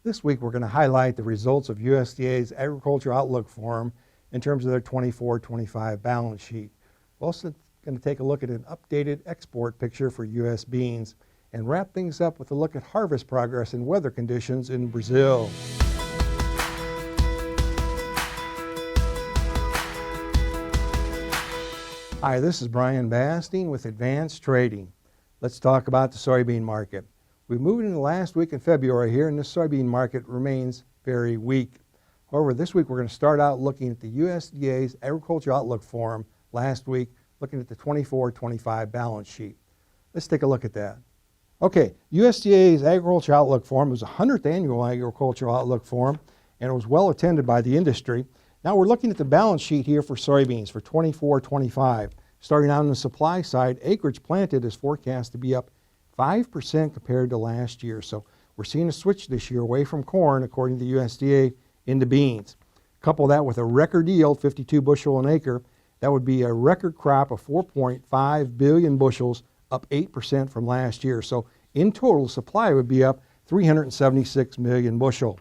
This week we're going to highlight the results of USDA's Agriculture Outlook Forum in terms of their 24-25 balance sheet. We're also going to take a look at an updated export picture for U.S. beans and wrap things up with a look at harvest progress and weather conditions in Brazil. Hi, this is Brian Basting with Advanced Trading. Let's talk about the soybean market. We moved into the last week in February here, and the soybean market remains very weak. However, this week we're going to start out looking at the USDA's Agriculture Outlook Forum last week, looking at the 24-25 balance sheet. Let's take a look at that. Okay, USDA's Agriculture Outlook Forum was the 100th annual Agricultural Outlook Forum, and it was well attended by the industry. Now we're looking at the balance sheet here for soybeans for 24-25. Starting out on the supply side, acreage planted is forecast to be up 5% compared to last year. So we're seeing a switch this year away from corn, according to the USDA, into beans. Couple that with a record yield, 52 bushel an acre, that would be a record crop of 4.5 billion bushels, up 8% from last year. So in total, supply would be up 376 million bushel.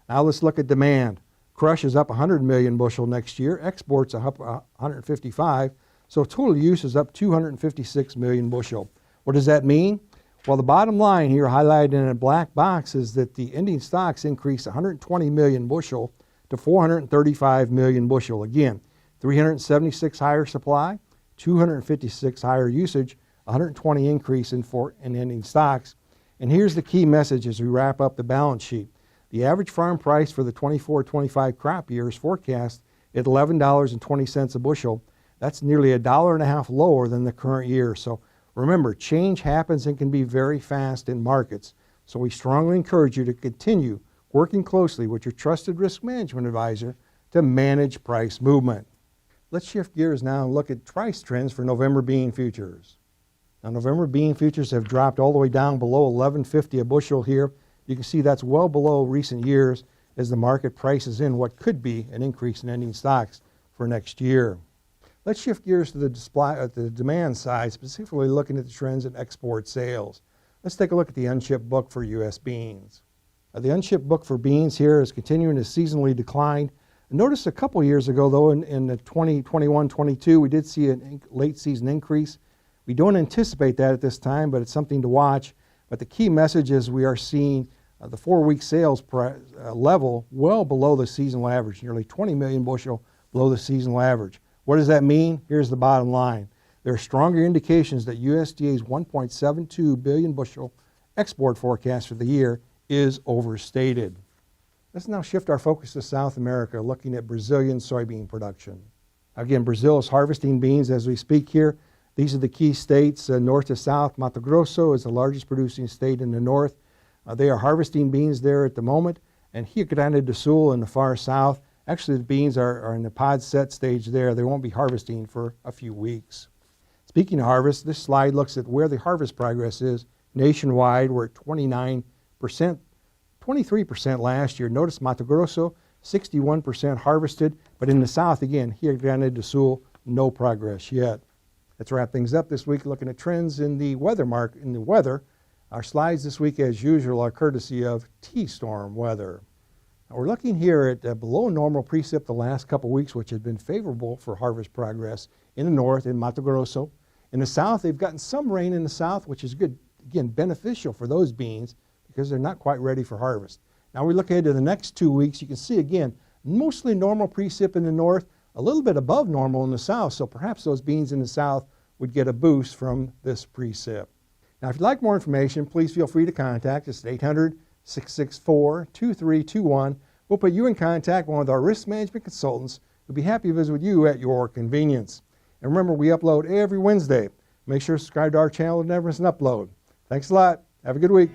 Now let's look at demand. Crush is up 100 million bushel next year. Exports are up 155. So total use is up 256 million bushel. What does that mean? Well, the bottom line here, highlighted in a black box, is that the ending stocks increased 120 million bushel to 435 million bushel. Again, 376 higher supply, 256 higher usage, 120 increase in ending stocks. And here's the key message as we wrap up the balance sheet. The average farm price for the 24-25 crop year is forecast at $11.20 a bushel. That's nearly $1.50 lower than the current year. So remember, change happens and can be very fast in markets. So we strongly encourage you to continue working closely with your trusted risk management advisor to manage price movement. Let's shift gears now and look at price trends for November bean futures. Now, November bean futures have dropped all the way down below $11.50 a bushel here. You can see that's well below recent years as the market prices in what could be an increase in ending stocks for next year. Let's shift gears to the demand side, specifically looking at the trends in export sales. Let's take a look at the unshipped book for U.S. beans. The unshipped book for beans here is continuing to seasonally decline. Notice a couple years ago, though, in the 2021-22, we did see a late season increase. We don't anticipate that at this time, but it's something to watch. But the key message is we are seeing the 4-week sales level well below the seasonal average, nearly 20 million bushel below the seasonal average. What does that mean? Here's the bottom line. There are stronger indications that USDA's 1.72 billion bushel export forecast for the year is overstated. Let's now shift our focus to South America, looking at Brazilian soybean production. Again, Brazil is harvesting beans as we speak here. These are the key states, north to south. Mato Grosso is the largest producing state in the north. They are harvesting beans there at the moment. And Rio Grande do Sul in the far south. Actually, the beans are in the pod set stage there. They won't be harvesting for a few weeks. Speaking of harvest, this slide looks at where the harvest progress is nationwide. We're at 29%, 23% last year. Notice Mato Grosso, 61% harvested. But in the south, again, Rio Grande do Sul, no progress yet. Let's wrap things up this week looking at trends in the weather. Our slides this week, as usual, are courtesy of T-Storm Weather. We're looking here at below normal precip the last couple weeks, which has been favorable for harvest progress in the north, in Mato Grosso. In the south, they've gotten some rain in the south, which is good, again, beneficial for those beans because they're not quite ready for harvest. Now we look ahead to the next 2 weeks. You can see, again, mostly normal precip in the north, a little bit above normal in the south, so perhaps those beans in the south would get a boost from this precip. Now, if you'd like more information, please feel free to contact us at 800-664-2321. We'll put you in contact with one of our risk management consultants who'll be happy to visit with you at your convenience. And remember, we upload every Wednesday. Make sure to subscribe to our channel to never miss an upload. Thanks a lot. Have a good week.